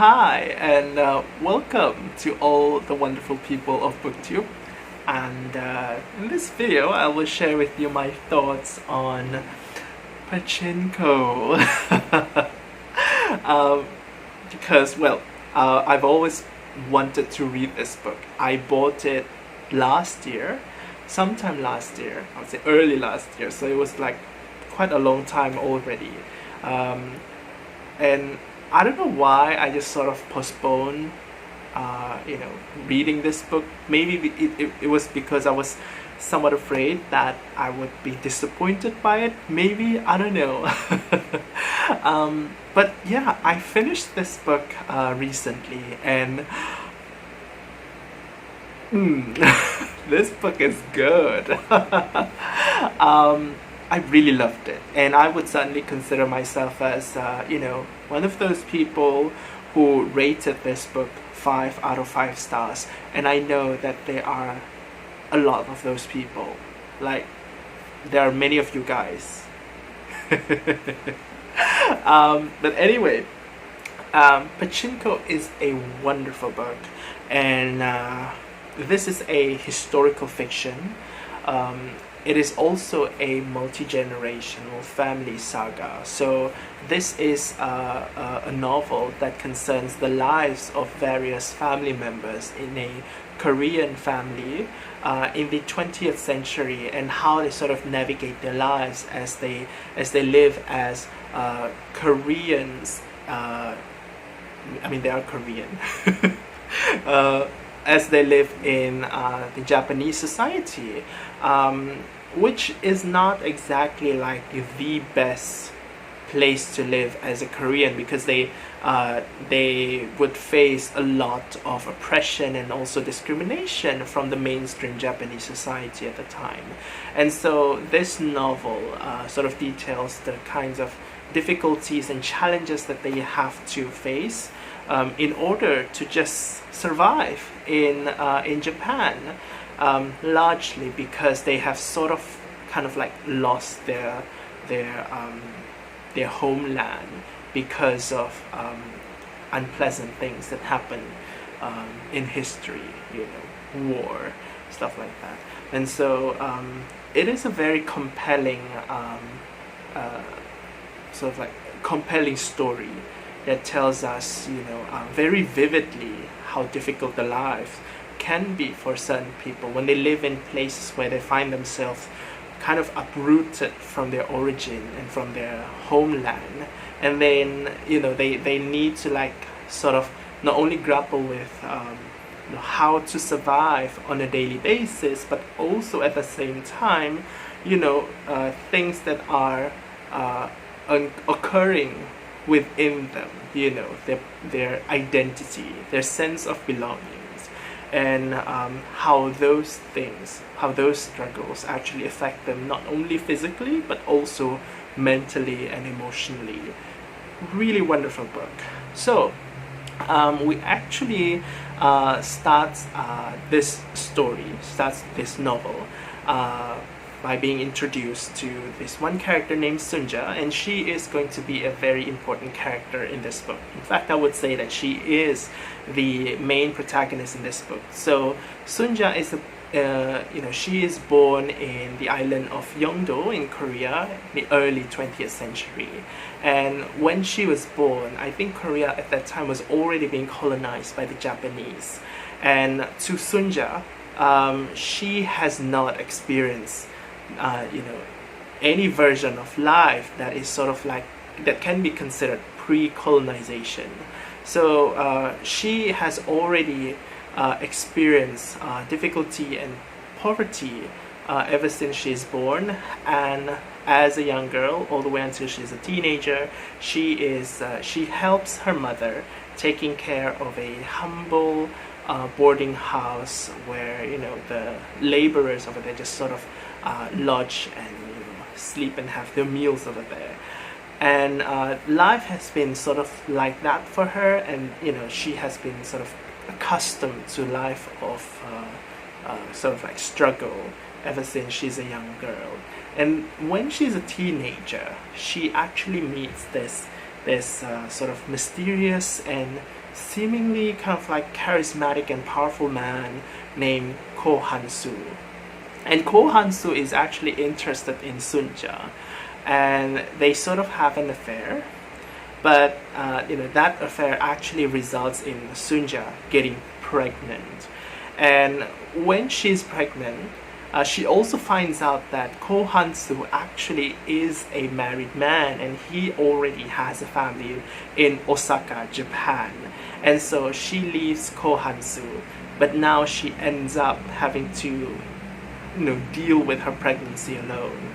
Hi, and welcome to all the wonderful people of BookTube. And in this video, I will share with you my thoughts on Pachinko. Because, I've always wanted to read this book. I bought it sometime last year, I would say early last year, so it was like quite a long time already. And I don't know why I just sort of postponed, reading this book. Maybe it was because I was somewhat afraid that I would be disappointed by it. Maybe, I don't know. But yeah, I finished this book recently, and this book is good. I really loved it, and I would certainly consider myself as, one of those people who rated this book 5 out of 5 stars, and I know that there are a lot of those people. Like, there are many of you guys. But anyway, Pachinko is a wonderful book, and this is a historical fiction. It is also a multi-generational family saga. So this is a novel that concerns the lives of various family members in a Korean family in the 20th century, and how they sort of navigate their lives as they live as Koreans. They are Korean. As they live in the Japanese society, which is not exactly like the best place to live as a Korean, because they would face a lot of oppression and also discrimination from the mainstream Japanese society at the time. And so this novel sort of details the kinds of difficulties and challenges that they have to face in order to just survive in Japan, largely because they have sort of kind of like lost their homeland because of unpleasant things that happen in history, war, stuff like that. And so it is a very compelling compelling story that tells us, very vividly how difficult the life can be for certain people when they live in places where they find themselves kind of uprooted from their origin and from their homeland, and then they need to sort of not only grapple with how to survive on a daily basis, but also at the same time things that are occurring within them, their identity, their sense of belongings, and how those struggles actually affect them, not only physically but also mentally and emotionally. Really wonderful book. So we actually starts this novel by being introduced to this one character named Soonja, and she is going to be a very important character in this book. In fact, I would say that she is the main protagonist in this book. So Soonja is she is born in the island of Yeongdo in Korea in the early 20th century. And when she was born, I think Korea at that time was already being colonized by the Japanese. And to Soonja, she has not experienced any version of life that is sort of that can be considered pre-colonization. So she has already experienced difficulty and poverty ever since she's born, and as a young girl all the way until she's a teenager, she helps her mother taking care of a humble boarding house where the laborers over there just sort of lodge and sleep and have their meals over there. And life has been sort of like that for her, and she has been sort of accustomed to life of sort of struggle ever since she's a young girl. And when she's a teenager, she actually meets this sort of mysterious and seemingly kind of like charismatic and powerful man named Ko Han-soo. And Ko Han-soo is actually interested in Soonja, and they sort of have an affair. But that affair actually results in Soonja getting pregnant. And when she's pregnant, she also finds out that Ko Han-soo actually is a married man, and he already has a family in Osaka, Japan. And so she leaves Ko Han-soo, but now she ends up having to deal with her pregnancy alone.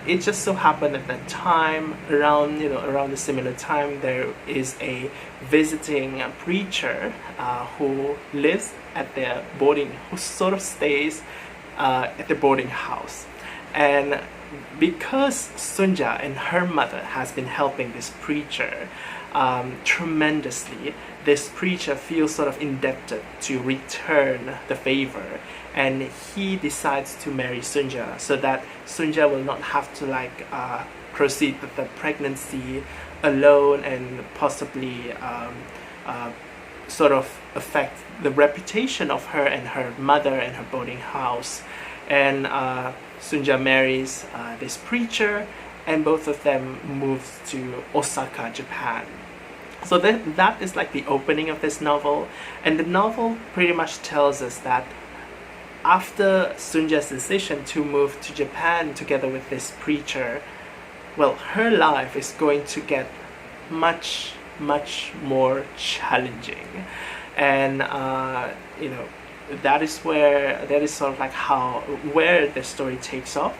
It just so happened at that time, around the similar time, there is a visiting preacher who lives at their who sort of stays at the boarding house. And because Soonja and her mother has been helping this preacher tremendously, this preacher feels sort of indebted to return the favor, and he decides to marry Soonja so that Soonja will not have to proceed with the pregnancy alone and possibly sort of affect the reputation of her and her mother and her boarding house. And Soonja marries this preacher, and both of them move to Osaka, Japan. So that is like the opening of this novel, and the novel pretty much tells us that after Soonja's decision to move to Japan together with this preacher, well, her life is going to get much, much more challenging. And that is sort of like where the story takes off,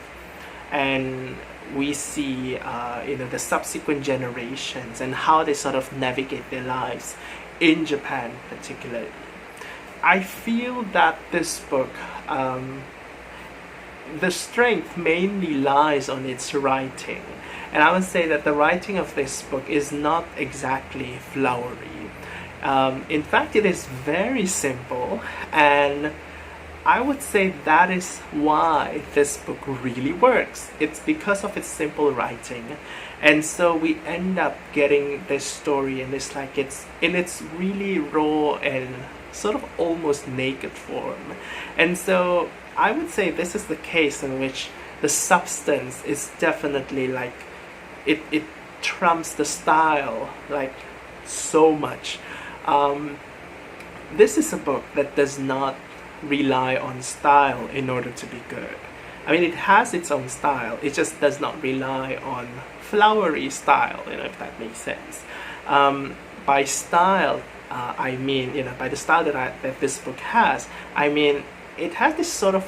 and we see the subsequent generations and how they sort of navigate their lives in Japan particularly. I feel that this book, the strength mainly lies on its writing, and I would say that the writing of this book is not exactly flowery. In fact, it is very simple, and I would say that is why this book really works. It's because of its simple writing, and so we end up getting this story in this it's in its really raw and sort of almost naked form. And so I would say this is the case in which the substance is definitely it trumps the style so much. This is a book that does not rely on style in order to be good. I mean, it has its own style, it just does not rely on flowery style, if that makes sense. By style, I mean, by the style that this book has, I mean, it has this sort of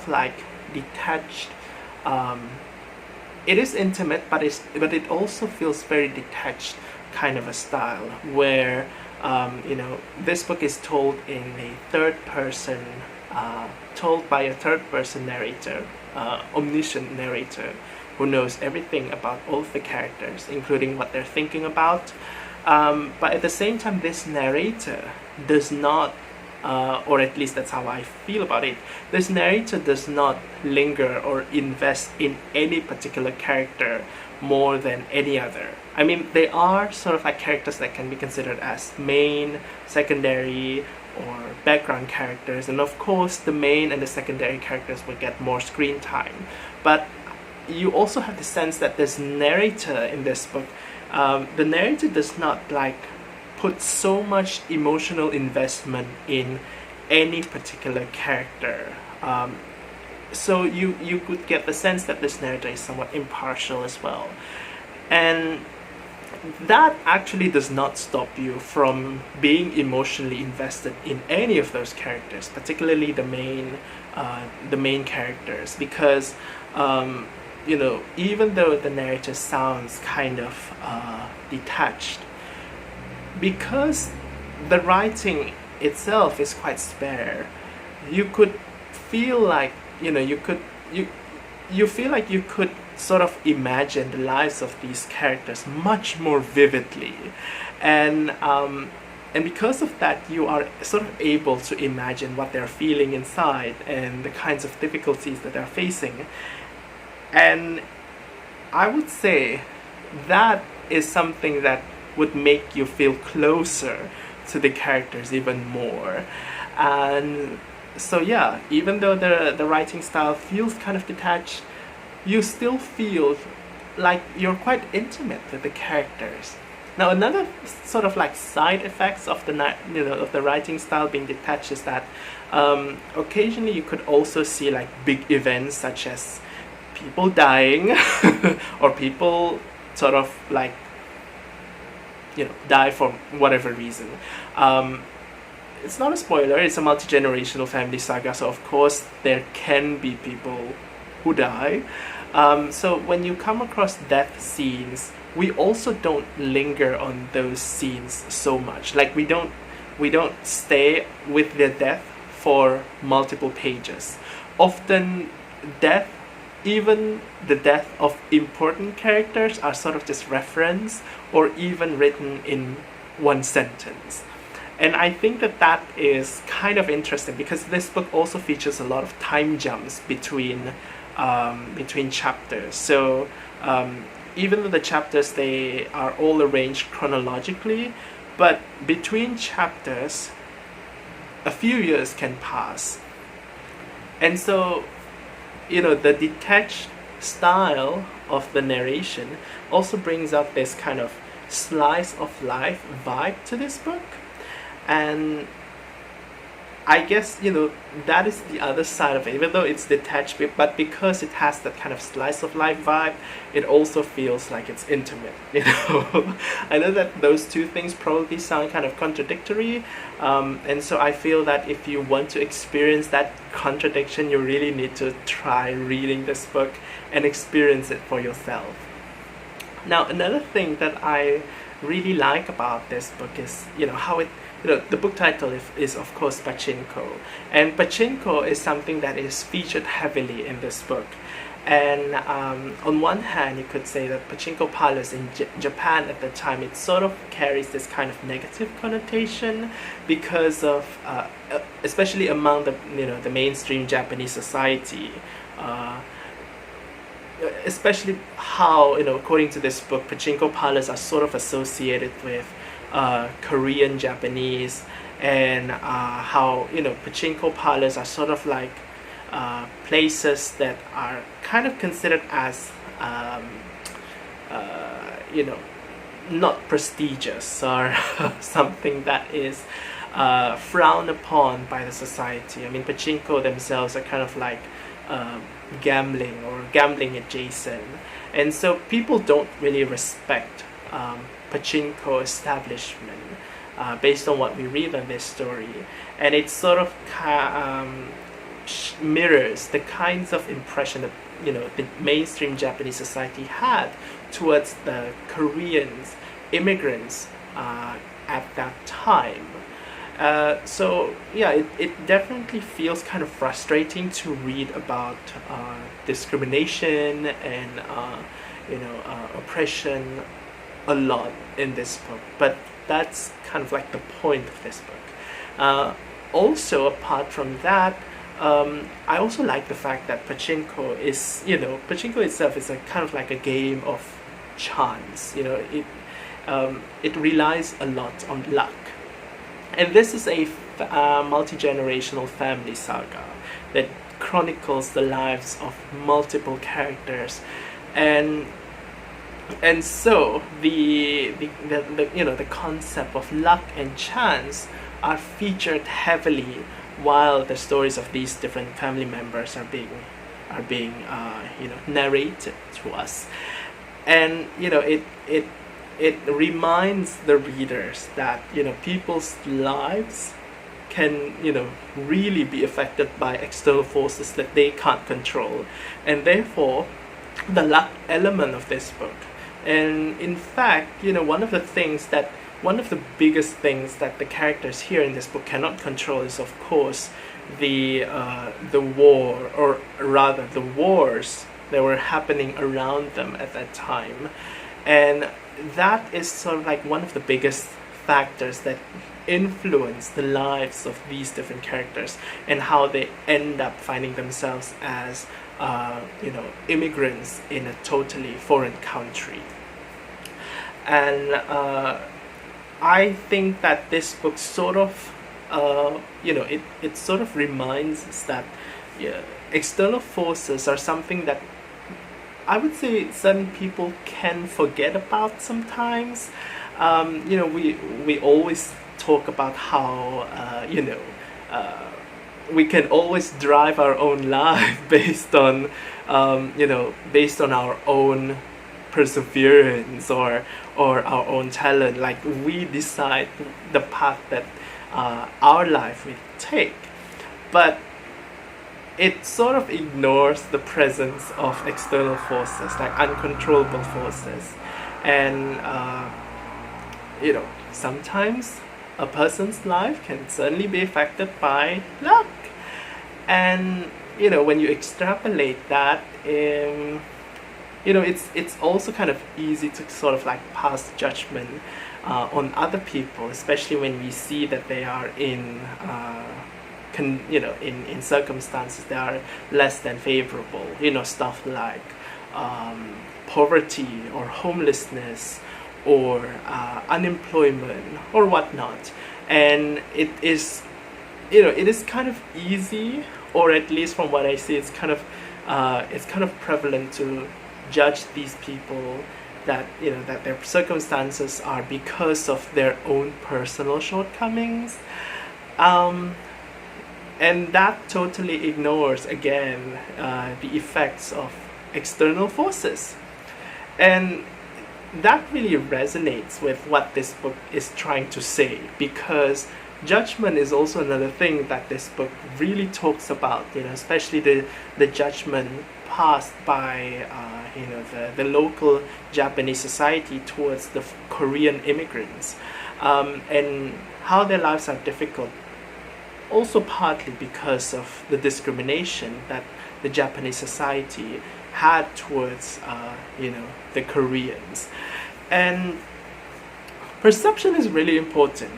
detached, it is intimate, but it also feels very detached kind of a style, where this book is told in a third person, told by a third person narrator, omniscient narrator, who knows everything about all of the characters, including what they're thinking about. But at the same time, this narrator does not, or at least that's how I feel about it, this narrator does not linger or invest in any particular character more than any other. I mean, they are sort of characters that can be considered as main, secondary, or background characters, and of course the main and the secondary characters will get more screen time. But you also have the sense that this narrator in this book, the narrator does not put so much emotional investment in any particular character. So you could get the sense that this narrator is somewhat impartial as well. And that actually does not stop you from being emotionally invested in any of those characters, particularly the main characters, because even though the narrator sounds kind of detached, because the writing itself is quite spare, you could feel you feel like you could sort of imagine the lives of these characters much more vividly, and because of that, you are sort of able to imagine what they're feeling inside and the kinds of difficulties that they're facing. And I would say that is something that would make you feel closer to the characters even more. And so yeah, even though the writing style feels kind of detached, you still feel like you're quite intimate with the characters. Now another sort of like side effects of of the writing style being detached is that occasionally you could also see like big events such as people dying or people sort of like die for whatever reason. It's not a spoiler, it's a multi-generational family saga, so of course there can be people who die. So when you come across death scenes, we also don't linger on those scenes so much. Like we don't stay with the death for multiple pages. Often death, even the death of important characters, are sort of just referenced or even written in one sentence. And I think that is kind of interesting because this book also features a lot of time jumps between chapters. So even though the chapters, they are all arranged chronologically, but between chapters a few years can pass. And so the detached style of the narration also brings out this kind of slice of life vibe to this book. And I guess that is the other side of it. Even though it's detached, but because it has that kind of slice of life vibe, it also feels like it's intimate. I know that those two things probably sound kind of contradictory, and so I feel that if you want to experience that contradiction, you really need to try reading this book and experience it for yourself. Now, another thing that I really like about this book is how it. The book title is of course Pachinko, and Pachinko is something that is featured heavily in this book. And on one hand, you could say that Pachinko parlors in Japan at the time, it sort of carries this kind of negative connotation because of, especially among the mainstream Japanese society, especially how according to this book, Pachinko parlors are sort of associated with Korean Japanese, and how Pachinko parlors are sort of like places that are kind of considered as not prestigious or something that is frowned upon by the society. I mean, Pachinko themselves are kind of like gambling or gambling adjacent, and so people don't really respect Pachinko establishment based on what we read in this story. And it sort of mirrors the kinds of impression that the mainstream Japanese society had towards the Koreans, immigrants at that time. So yeah, it definitely feels kind of frustrating to read about discrimination and oppression a lot in this book, but that's kind of like the point of this book. Also, apart from that, I also like the fact that Pachinko is, Pachinko itself is a kind of like a game of chance. It relies a lot on luck, and this is a multi-generational family saga that chronicles the lives of multiple characters, and so the concept of luck and chance are featured heavily while the stories of these different family members are being narrated to us. And it reminds the readers that people's lives can really be affected by external forces that they can't control, and therefore the luck element of this book. And in fact, one of the biggest things that the characters here in this book cannot control is, of course, the war, or rather the wars that were happening around them at that time. And that is sort of like one of the biggest factors that influence the lives of these different characters and how they end up finding themselves as immigrants in a totally foreign country. And I think that this book sort of, it sort of reminds us that, yeah, external forces are something that I would say certain people can forget about sometimes. We always talk about how, we can always drive our own life based on our own perseverance or our own talent. Like, we decide the path that our life will take, but it sort of ignores the presence of external forces, like uncontrollable forces. And sometimes a person's life can certainly be affected by luck. And when you extrapolate that, it's also kind of easy to sort of like pass judgment on other people, especially when we see that they are in in circumstances that are less than favorable. Stuff like poverty or homelessness or unemployment or whatnot. And it is kind of easy, or at least from what I see, it's kind of prevalent to judge these people that that their circumstances are because of their own personal shortcomings, and that totally ignores again the effects of external forces. And that really resonates with what this book is trying to say, because judgment is also another thing that this book really talks about, especially the judgment passed by the local Japanese society towards the Korean immigrants, and how their lives are difficult, also partly because of the discrimination that the Japanese society had towards the Koreans. And perception is really important.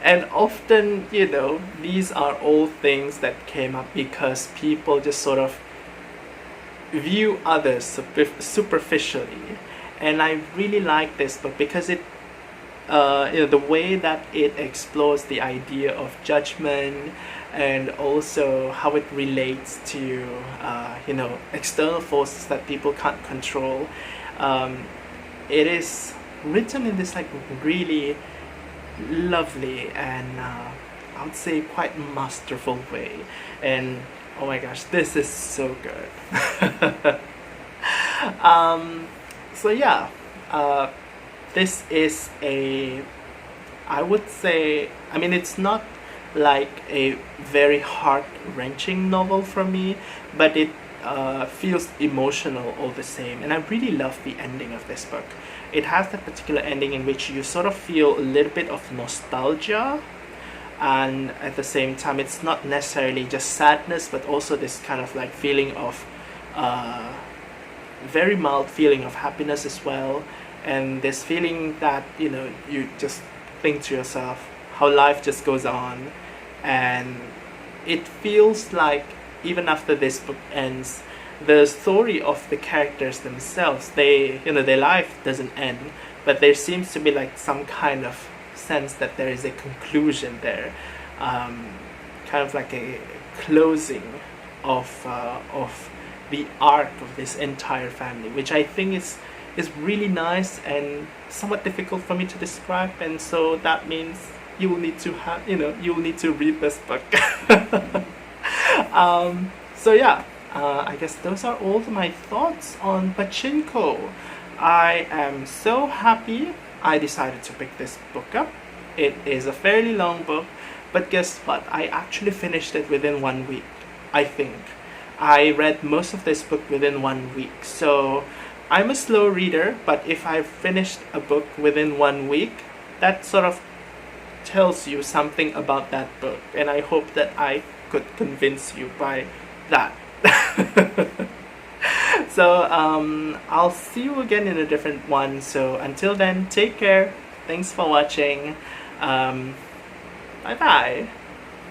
And often, these are all things that came up because people just sort of view others superficially. And I really like this book because it, the way that it explores the idea of judgment, and also how it relates to, external forces that people can't control. It is written in this like really lovely and I would say quite masterful way. And oh my gosh, this is so good. So yeah, this is I would say, it's not like a very heart-wrenching novel for me, but it feels emotional all the same. And I really love the ending of this book. It has that particular ending in which you sort of feel a little bit of nostalgia, and at the same time it's not necessarily just sadness, but also this kind of like feeling of very mild feeling of happiness as well. And this feeling that you just think to yourself how life just goes on. And it feels like even after this book ends, the story of the characters themselves, their life doesn't end, but there seems to be like some kind of sense that there is a conclusion there, kind of like a closing of the arc of this entire family, which I think is really nice and somewhat difficult for me to describe. And so that means you will need to read this book. So yeah, I guess those are all my thoughts on Pachinko. I am so happy I decided to pick this book up. It is a fairly long book, but guess what? I actually finished it within 1 week, I think. I read most of this book within 1 week. So I'm a slow reader, but if I've finished a book within 1 week, that sort of tells you something about that book. And I hope that I could convince you by that. So I'll see you again in a different one. So until then, take care. Thanks for watching. Bye bye.